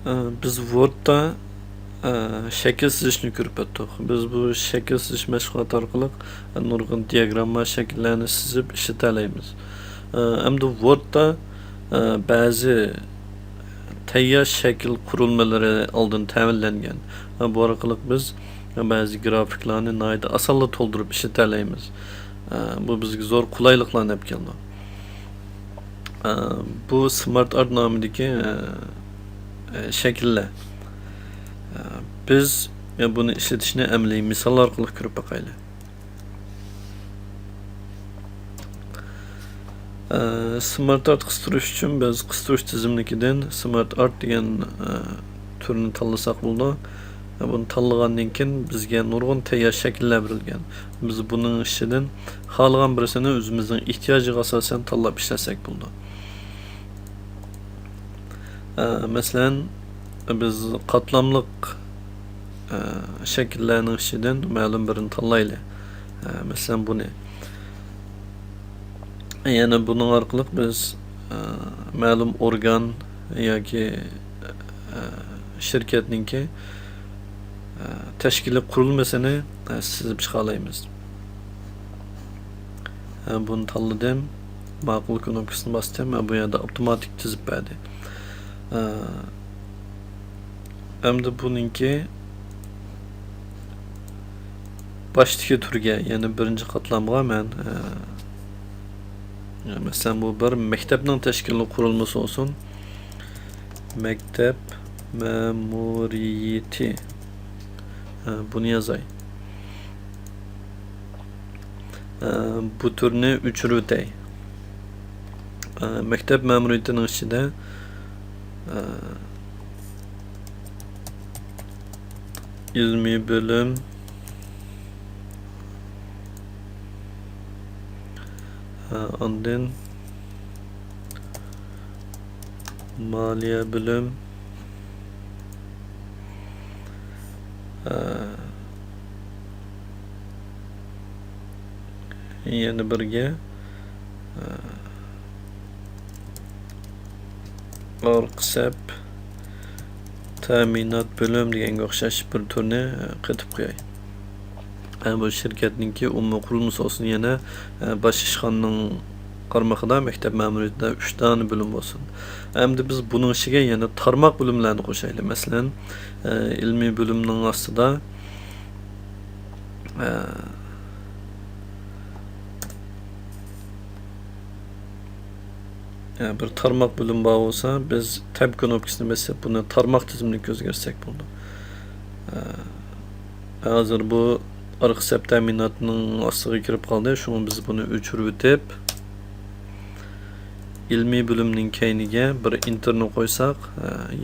Biz Word'da şekil sızışını görüp ötdük. Biz bu şekil sızış məşğulat arqılıq nurgun diagramma şəkillərini sizib işlətələyimiz. Əmdə Word'da bəzi təyyaş şəkil qurulmaları aldın təminlənген. Bu arqılıq biz bəzi grafiklarını nayda asanla toldurup işlətələyimiz. Bu bizga zor qulaylıqlarını hep geldi. Bu Smart Art namidagi şəkillər. Biz bunu işletishni əmliy misal orqali ko'rib boqaylik. Smart Art qistirish uchun biz qistirish tizimligidan Smart Art degan türünü tanlasak bo'ldi. Bunu tanlagandan keyin bizga nurg'un tayyor shakllar berilgan. Biz buning ichidan xohlagan birisini o'zimizning ehtiyojiga asosan tanlab ishlasak bo'ldi. Masalan, biz qatlamliq şekillerinin içinden ma'lum birini tanlaylı. Mesela bu ne? Yani bunun arqılıq biz ma'lum organ yoki şirketninki tashkiliy qurilmasini sizib chiqalaymiz. Bunu tanladım. Ma'qul knopkasini bosdim. Bu yerda avtomatik tizib berdi. Endi buningki baştaki türge yani birinci katlamga men mesela bu bir mektepnin teşkilli kurulması olsun. Mektep memuriyeti. Bunu yazay. Bu türünü üçürütey. Mektep memuriyetinin içinde ilmi bölüm ondan maliye bölüm yeni birge orqsep teminat bölüm degenge o'xshash bir turni qitib qo'yay. Bu şirketninki umumiy qurilmasi olsun yana baş ishxonaning qarmog'ida maktab ma'muriyatida 3 tane bölüm olsun. Endi biz buning ishiga yana tarmoq bölümlerini qo'shaylik. Masalan, ilmiy bölümning ostida bir tarmoq bölüm bor bo'lsa, biz tab knopkasini bosib buni tarmoq tizimini o'zgartirsak bo'ldi. Hozir bu orqsep teminatının ostiga kirib qoldi. Şunu biz bunu o'chirib o'tib ilmiy bölümning keyniga bir interni qo'ysak,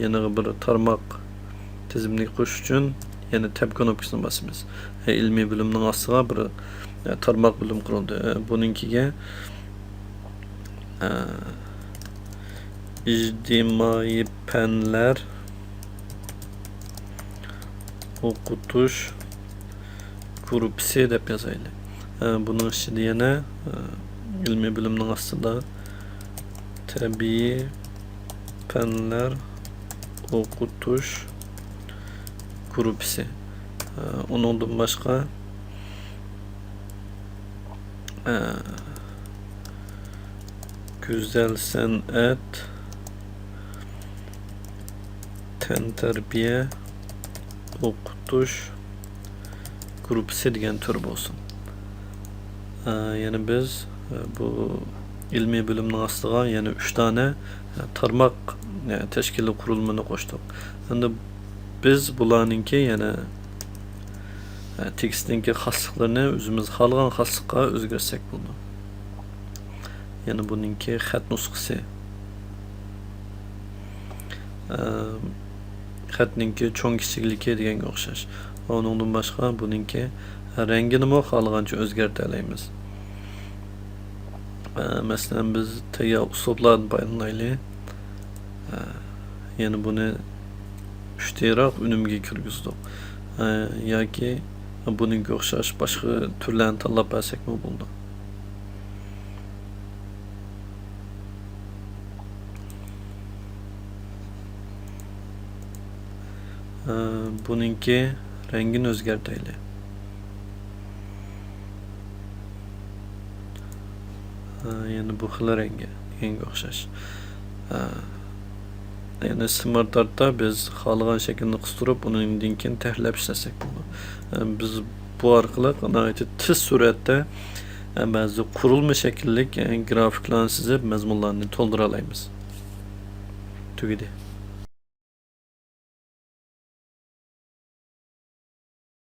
yana bir tarmoq tizimini qo'shish uchun yana tab knopkasini bosamiz. Ilmiy bölümning ostiga bir tarmoq bölüm qurildi. Buningkiga ictimai penler o'qitish grupsi deb yazaylik. Bunun içinde yana ilmiy bölümning ostida tabiiy fanlar o'qitish grupsi. Undan boshqa güzel sanat tantarbiya o'qitish grupsi degan tür bo'lsin. Yani biz bu ilmiy bölümning ostiga yana 3 tane tarmoq tashkiliy qurilmani qo'shdik. Endi biz bularninki yana tekstninki xosliqlarini o'zimiz xohlagan xosliqqa o'zgartsak bo'ldi. Yani buningki xat nusxasi. Xatninki cho'ng kichikligi deganga o'xshash. Onundan boshqa buningki rangini mo xohlagancha o'zgartiramiz. Masalan biz tayyor uslublardan foydalanaylik. Yani bunu üçteyroq unumga kirgizdik. Yoki buningga o'xshash boshqa turlarni tanlab olsakmi bo'ldi. Bununki rengini özgerteyli. Yani bu xil rengi yengi o'xshash. Yani smart artda biz xalqan şeklini qısturib undan keyin təhlab işləsək bunu. Biz bu arqılıq tez surətdə bəzi qurulma şəkillik grafiklarni sizib məzmunlarını toldura alayımız. Tügedi.